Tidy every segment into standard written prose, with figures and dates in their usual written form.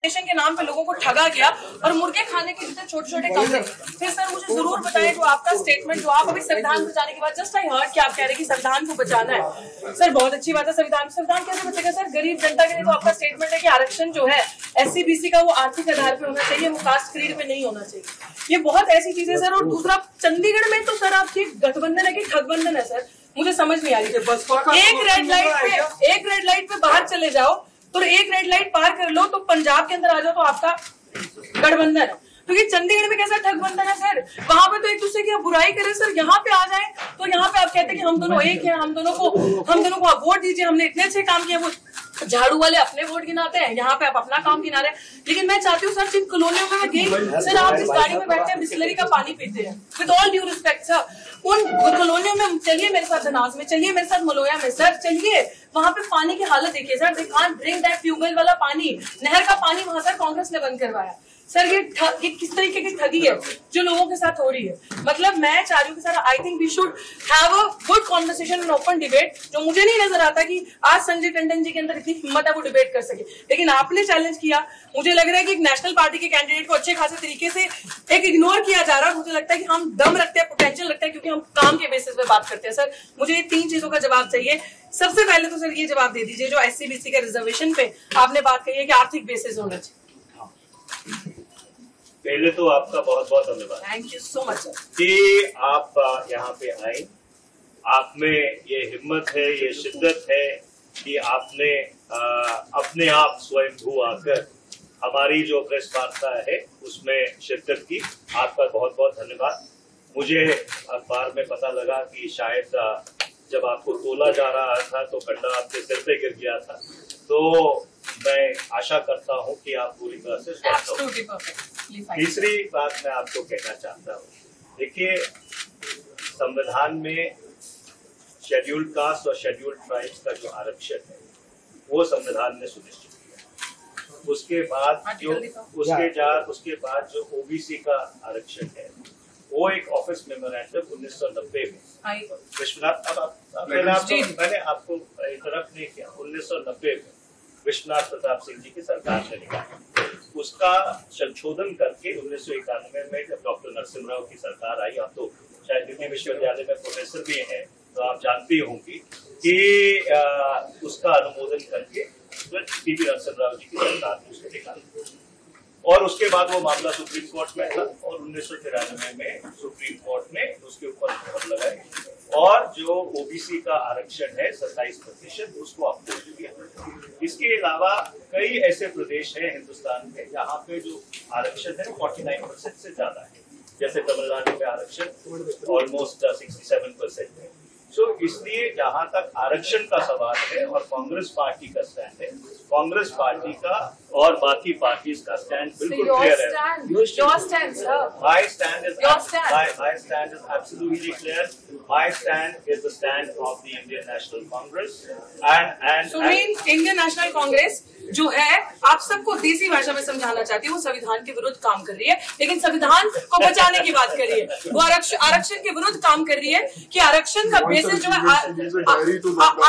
के नाम पे लोगों को ठगा गया और मुर्गे खाने के जितने छोटे छोटे कमरे। फिर सर मुझे जरूर बताएं जो आपका स्टेटमेंट जो आप अभी संविधान बचाने के बाद जस्ट आई हर्ड कि आप कह रहे हैं कि संविधान को बचाना है। सर बहुत अच्छी बात है, संविधान कैसे बचेगा सर? गरीब जनता के लिए तो आपका स्टेटमेंट है कि आरक्षण जो है SC-BC का वो आर्थिक आधार पे होना चाहिए, वो कास्ट क्रीड पे नहीं होना चाहिए। ये बहुत ऐसी चीजें सर। और दूसरा चंडीगढ़ में तो सर आपकी गठबंधन है कि ठगबंधन है सर, मुझे समझ नहीं आ रही है। एक रेड लाइट पे बाहर चले जाओ तो एक रेड लाइट पार कर लो तो पंजाब के अंदर आ जाओ तो आपका गठबंधन है। तो ये चंडीगढ़ में कैसा ठगबंधन है सर? वहां पे तो एक दूसरे की आप बुराई करें सर, यहाँ पे आ जाए तो यहाँ पे आप कहते हैं कि हम दोनों एक हैं, हम दोनों को आप वोट दीजिए, हमने इतने अच्छे काम किए। वो झाड़ू वाले अपने वोट गिनाते हैं, यहाँ पे आप अपना काम गिना रहे हैं। लेकिन मैं चाहती हूँ सर, जिन कॉलोनियों में मैं गई सर, आप जिस गाड़ी में बैठते हैं बिस्लरी का पानी पीते हैं, with all due respect sir, उन कॉलोनियों में चलिए मेरे साथ धनास में, चलिए मेरे साथ मलोया में सर, चलिए वहां पे पानी की हालत देखिए sir. They can't drink that tubewell वाला पानी, नहर का पानी वहां सर कांग्रेस ने बंद करवाया। सर ये किस तरीके की ठगी है जो लोगों के साथ हो रही है? मतलब मैं चाह रही हूँ कि sir I think we should have a good conversation and open debate. जो मुझे नहीं नजर आता कि आज संजय टंडन जी के अंदर इतनी हिम्मत है वो डिबेट कर सके, लेकिन आपने चैलेंज किया। मुझे लग रहा है कि एक नेशनल पार्टी के कैंडिडेट को अच्छे खासे तरीके से एक इग्नोर किया जा रहा है। मुझे लगता है कि हम दम रखते हैं, पोटेंशियल रखते हैं, क्योंकि हम काम के बेसिस पे बात करते हैं। सर मुझे ये 3 चीजों का जवाब चाहिए। सबसे पहले तो सर ये जवाब दे दीजिए जो SC-BC के रिजर्वेशन पे आपने बात कही है कि आर्थिक बेसिस होना चाहिए। पहले तो आपका बहुत बहुत धन्यवाद, thank you so much sir, कि आप यहाँ पे आए। आप में ये हिम्मत है, ये शिद्दत है कि आपने अपने आप स्वयंभू आकर हमारी जो प्रेस वार्ता है उसमें शिरकत की। आपका बहुत बहुत धन्यवाद। मुझे अखबार में पता लगा कि शायद जब आपको तोला जा रहा था तो कंडा आपके सिर पे गिर गया था, तो मैं आशा करता हूं कि आप पूरी तरह से स्वस्थ हो। तीसरी बात मैं आपको कहना चाहता हूं, देखिए संविधान में शेड्यूल्ड कास्ट और शेड्यूल्ड ट्राइब्स का जो आरक्षण है वो संविधान ने सुनिश्चित किया। उसके बाद जो OBC का आरक्षण है वो एक ऑफिस मेमोरेंडम 1990 में विश्वनाथ, मैंने आपको इंटरप्ट नहीं किया, 1990 में विश्वनाथ प्रताप सिंह जी की सरकार ने निकाला। उसका संशोधन करके 1991 में जब डॉक्टर नरसिम्हा राव की सरकार आई, आप तो शायद दिल्ली विश्वविद्यालय में प्रोफेसर भी हैं तो आप जानती होंगी कि उसका अनुमोदन करके PV नरसिम्हा राव जी की सरकार ने उसको निकाला। और उसके बाद वो मामला सुप्रीम कोर्ट में था और 1993 में सुप्रीम कोर्ट ने उसके ऊपर मोहर लगाई और जो OBC का आरक्षण है 27% उसको अप्रूव किया। इसके अलावा कई ऐसे प्रदेश हैं हिंदुस्तान में जहाँ पे जो आरक्षण है 49% से ज्यादा है, जैसे तमिलनाडु में आरक्षण ऑलमोस्ट 67% है। तो इसलिए जहां तक आरक्षण का सवाल है और कांग्रेस पार्टी का स्टैंड है, कांग्रेस पार्टी का और बाकी पार्टीज का स्टैंड बिल्कुल क्लियर है। My stand is absolutely clear. My stand is the stand of the Indian National Congress and Indian National Congress जो है आप सबको देसी भाषा में समझाना चाहती है, वो संविधान के विरुद्ध काम कर रही है, लेकिन संविधान को बचाने की बात कर रही है। वो आरक्षण के विरुद्ध काम कर रही है कि आरक्षण का बेसिस जो है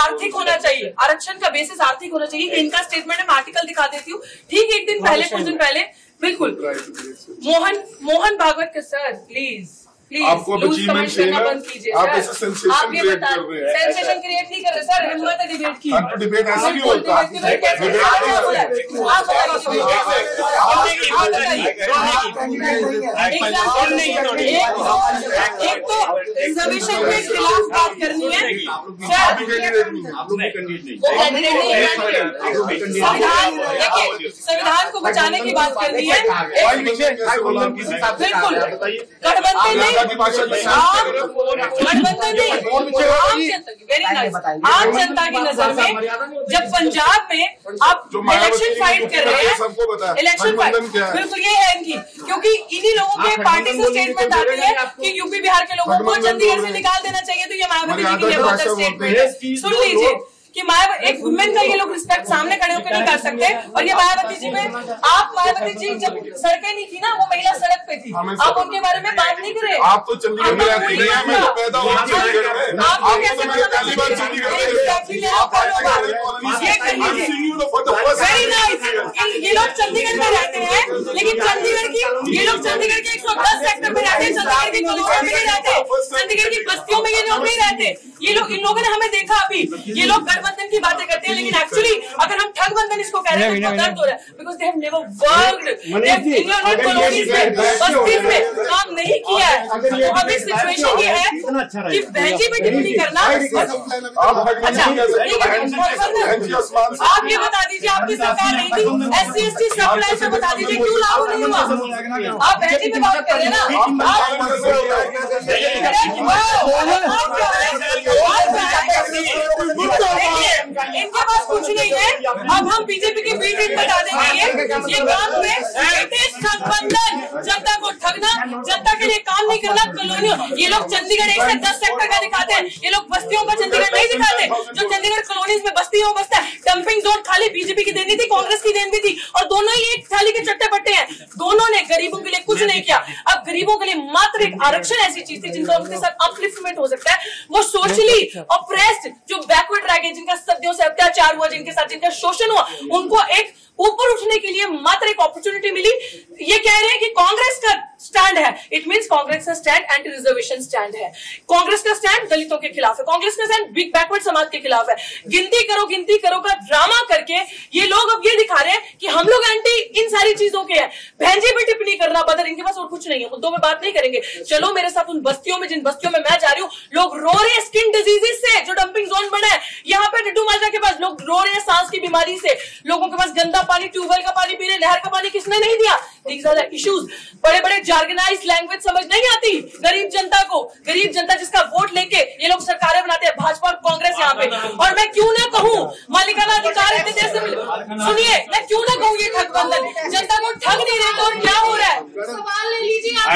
आर्थिक होना चाहिए, आरक्षण का बेसिस आर्थिक होना चाहिए। इनका स्टेटमेंट है, मैं आर्टिकल दिखा देती हूँ। ठीक एक दिन पहले, कुछ दिन पहले, बिल्कुल मोहन भागवत के सर प्लीज आपको अचीवमेंट करना बंद कीजिए। आप ऐसे सेंसेशन क्रिएट कर रहे हैं। सेंसेशन क्रिएट नहीं कर रहे सर, हिम्मत है डिबेट की। तो डिबेट ऐसे नहीं होता। एक तो रिजर्वेशन के खिलाफ बात करनी है, संविधान को बचाने की बात करनी है, बिल्कुल गठबंधन नहीं, आम जनता की नजर में जब पंजाब में आप इलेक्शन फाइट कर रहे हैं, इलेक्शन फाइट बिल्कुल ये है इनकी, क्योंकि इन्हीं लोगों के पार्टी से स्टेटमेंट आती है कि यूपी बिहार के लोगों को चंडीगढ़ से निकाल देना चाहिए। तो ये मायावती जी की बहुत स्टेटमेंट है, सुन लीजिए कि एक वुमेन का ये लोग रिस्पेक्ट सामने खड़े होकर नहीं कर सकते। और ये मायावती जी में आप मायावती जी जब सड़कें नहीं थी ना, वो महिला सड़क पे थी, आप उनके बारे में बात नहीं करे। आप तो चंडीगढ़ में रहती हैं, मैं तो पैदा हुआ चंडीगढ़ में। आप तो मेरे पहली बार चंडीगढ़ में ये लोग चंडीगढ़ में रहते हैं, लेकिन चंडीगढ़ की ये लोग चंडीगढ़ के 110 सेक्टर में रहते हैं, चंडीगढ़ की कॉलोनियों में नहीं रहते, चंडीगढ़ की बस्तियों में ये लोग नहीं रहते। ये लोग, इन लोगों ने हमें देखा अभी, ये लोग गठबंधन की बातें करते हैं, लेकिन एक्चुअली अगर हम ठगबंधन इसको कह रहे हैं तो दर्द हो रहा है, because they have never worked colonies में, बस्तीज में काम नहीं किया है। तो अभी सिचुएशन ये है कि बहनजी पे टिप्पणी करना। आप ये बता दीजिए, आपकी सरकार नहीं थी, SC/ST सप्लाई से बता दीजिए क्यों लागू नहीं हुआ? आप बहनजी पे बात कर रहे हैं ना, इनके पास कुछ नहीं है। अब हम बीजेपी की बी टीम बता देंगे ये काम में गठबंधन, जनता को ठगना, जनता के लिए काम नहीं करना, कॉलोनियों। ये लोग चंडीगढ़ 1 से 10 सेक्टर का दिखाते हैं, ये लोग बस्तियों का चंडीगढ़ नहीं दिखाते। जो चंडीगढ़ कॉलोनीज में बस्तियों बसता है, डंपिंग जोन खाली बीजेपी की देनी थी, कांग्रेस की देनी थी, और दोनों ही एक थाली के चट्टे बट्टे हैं। दोनों ने गरीबों के लिए कुछ नहीं किया। अब गरीबों के लिए मात्र एक आरक्षण ऐसी चीज थी जिनका उनके साथ अपलिफ्टमेंट हो सकता है। वो सोशली ऑप्रेस्ड, जो बैकवर्ड रह गए, जिनका सदियों से अत्याचार हुआ, जिनके साथ जिनका शोषण हुआ, उनको एक ऊपर उठने के लिए मात्र एक अपॉर्चुनिटी मिली। ये कह रहे हैं कि कांग्रेस का स्टैंड है, इट मींस कांग्रेस का स्टैंड एंटी रिजर्वेशन स्टैंड है, कांग्रेस का स्टैंड दलितों के खिलाफ है, कांग्रेस का स्टैंड बिग बैकवर्ड समाज के खिलाफ है। गिनती करो का ड्रामा करके ये लोग अब ये दिखा रहे हैं कि हम लोग एंटी इन सारी चीजों के हैं। बहनजी पे टिप्पणी करना बदर, इनके पास और कुछ नहीं है, मुद्दों में बात नहीं करेंगे। चलो मेरे साथ उन बस्तियों में, जिन बस्तियों में मैं जा रही हूँ, लोग रो रहे हैं स्किन डिजीजेस से, जो डंपिंग जोन बना है यहाँ पे डिड्डू माजरा के पास, लोग रो रहे हैं सांस की बीमारी से, लोगों के पास गंदा पानी, ट्यूबवेल का पानी पी रहे, नहर का पानी किसने नहीं दिया। These are the issues. बड़े बड़े जार्गनाइज्ड लैंग्वेज समझ नहीं आती गरीब जनता को, गरीब जनता जिसका वोट लेके ये लोग सरकारें बनाते हैं, भाजपा और कांग्रेस यहाँ पे। और मैं क्यों ना कहूँ मालिकाना अधिकार इतने देर से सुनिए, मैं क्यों ना कहूँ ये ठगबंधन, जनता को ठग नहीं रहे तो और क्या हो रहा है? सवाल ले लीजिए आप।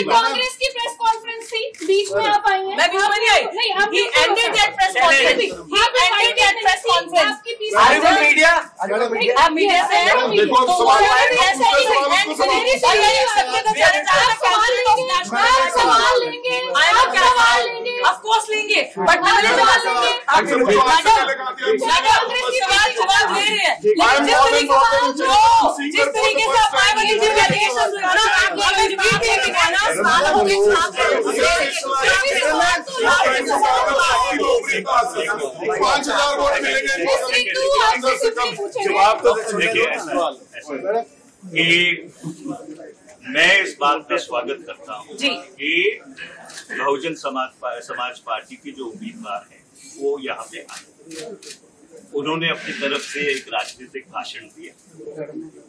कांग्रेस की प्रेस कॉन्फ्रेंस थी, बीच में आप आई हैं। मैं बीच में नहीं आई। He ended that press conference. Media आप मीडिया से हैं, देखो सवाल लेंगे, ऑफ कोर्स लेंगे, बट पहले सवाल लेंगे। सवाल ले रहे हैं, लेकिन जिस तरीके से आप मायावती जी के एलिगेशन लगाना, आप रिपीट नहीं दिखाना, साल हो गए 5,000 वोट मिलेंगे। जवाब तो देखिए कि मैं इस बात का स्वागत करता हूँ कि बहुजन समाज पार्टी की जो उम्मीदवार है वो यहाँ पे आए, उन्होंने अपनी तरफ से एक राजनीतिक भाषण दिया।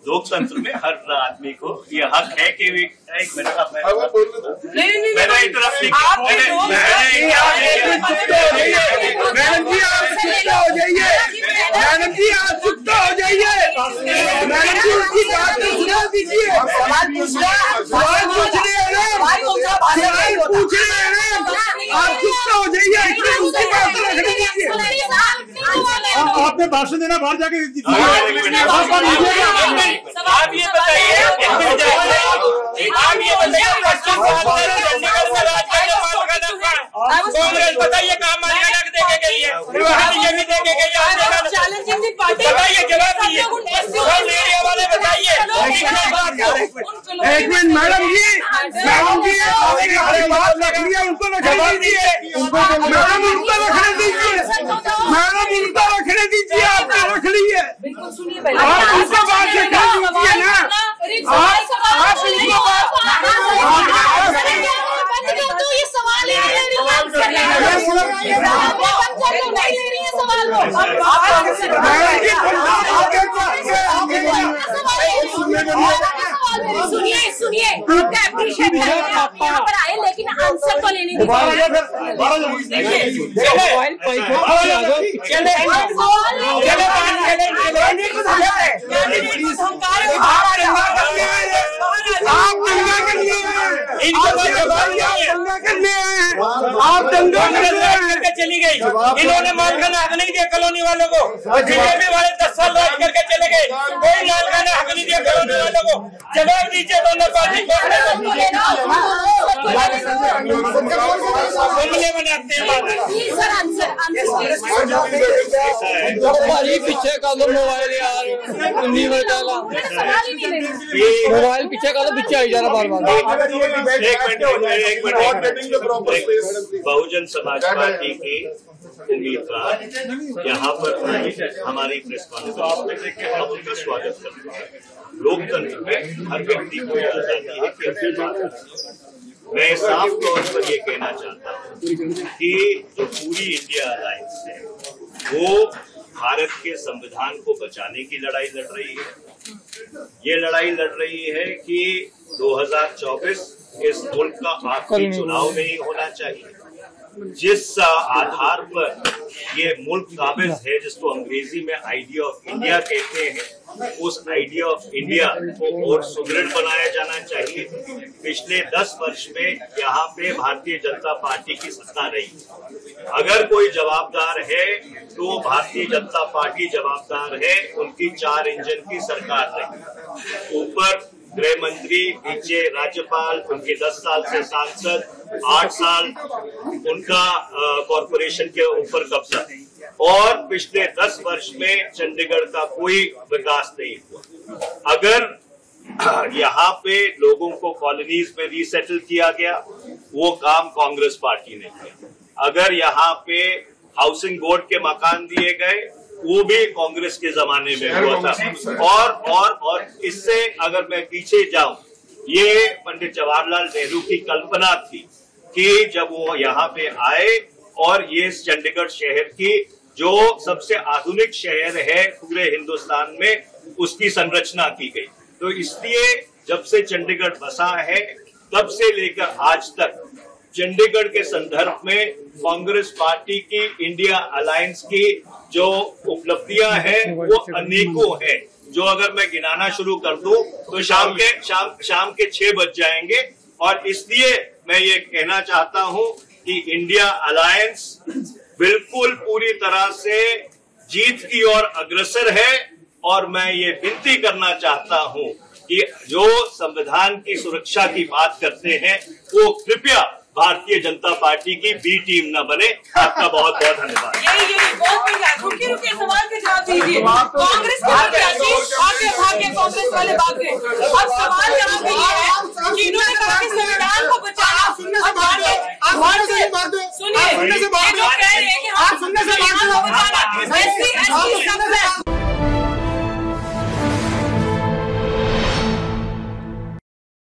लोकतंत्र में हर आदमी को ये हक है कि एक मिनट मैंने इंटरप्ट नहीं किया। मैडम जी आप चुप हो जाइए, मैडम जी आप चुप हो जाइए, मैडम जी उसकी बात तो सुना दीजिए। सवाल पूछ रहे हैं ना, सवाल पूछ रहे हैं ना, आप चुप हो जाइए, उसकी बात तो रखने दीजिए। आपने भाषण देना बाहर जाके आप ये बताइए कांग्रेस बताइए कहाँ मालिकाना देके गई है, ये भी देके गई है, बताइए जवाब दीजिए, वाले बताइए। एक मिनट मैडम जी बात रख लिया, उनको जवाब दीजिए, मैडम उनको रखने दीजिए, मैडम उनको रखने दीजिए, आपने रख ली है, आप उनको बात से कर दीजिए ना, आप उनको बात तो ये सवाल है, सुनिए अप्रिशिएट यहाँ पर आए, लेकिन आंसर तो लेने करके चली गई। इन्होंने मालखाना हक नहीं दिया कॉलोनी वालों को, और बीजेपी वाले 10 साल राज करके चले गए, कोई मालखाना हक नहीं दिया कॉलोनी वालों को। जवाब दीजिए दोनों पार्टी को। बनाते हैं पीछे का तो मोबाइल यार मोबाइल पीछे का तो पीछे आई जा रहा बार बार। बहुजन समाज पार्टी की उम्मीदवार यहाँ पर हमारी प्रेस कॉन्फ्रेंस में हम उनका स्वागत करते हैं। लोकतंत्र में हर व्यक्ति को आजादी है कि अपनी बात करें। मैं साफ तौर पर ये कहना चाहता हूँ कि जो पूरी इंडिया अलायंस है वो भारत के संविधान को बचाने की लड़ाई लड़ रही है। ये लड़ाई लड़ रही है कि 2024 इस मुल्क का आखिरी चुनाव नहीं होना चाहिए। जिस आधार पर ये मुल्क काबिज है, जिसको अंग्रेजी में आइडिया ऑफ इंडिया कहते हैं, उस आइडिया ऑफ इंडिया को और सुदृढ़ बनाया जाना चाहिए। पिछले 10 वर्ष में यहाँ पे भारतीय जनता पार्टी की सत्ता रही। अगर कोई जवाबदार है तो भारतीय जनता पार्टी जवाबदार है। उनकी 4 इंजन की सरकार रही। ऊपर गृह मंत्री, नीचे राज्यपाल, उनके 10 साल से सांसद, 8 साल उनका कॉरपोरेशन के ऊपर कब्जा, और पिछले 10 वर्ष में चंडीगढ़ का कोई विकास नहीं हुआ। अगर यहाँ पे लोगों को कॉलोनीज में रीसेटल किया गया, वो काम कांग्रेस पार्टी ने किया। अगर यहाँ पे हाउसिंग बोर्ड के मकान दिए गए, वो भी कांग्रेस के जमाने में हुआ था। और इससे अगर मैं पीछे जाऊं, ये पंडित जवाहरलाल नेहरू की कल्पना थी कि जब वो यहाँ पे आए और ये चंडीगढ़ शहर की जो सबसे आधुनिक शहर है पूरे हिंदुस्तान में, उसकी संरचना की गई। तो इसलिए जब से चंडीगढ़ बसा है तब से लेकर आज तक चंडीगढ़ के संदर्भ में कांग्रेस पार्टी की इंडिया अलायंस की जो उपलब्धियां हैं वो अनेकों हैं, जो अगर मैं गिनाना शुरू कर दूं तो शाम के 6 बज जाएंगे। और इसलिए मैं ये कहना चाहता हूं कि इंडिया अलायंस बिल्कुल पूरी तरह से जीत की ओर अग्रसर है। और मैं ये विनती करना चाहता हूं कि जो संविधान की सुरक्षा की बात करते हैं वो कृपया भारतीय जनता पार्टी की बी टीम न बने। आपका बहुत बहुत धन्यवाद। यही बहुत रुकिए सवाल के जवाब दीजिए। कांग्रेस के भाग्य कांग्रेस वाले बात है। अब सवाल यहाँ पे ये है कि इन्होंने कहा कि संविधान को बचाना। सुनिए, ये जो कह रहे हैं कि हम संविधान को बचाना,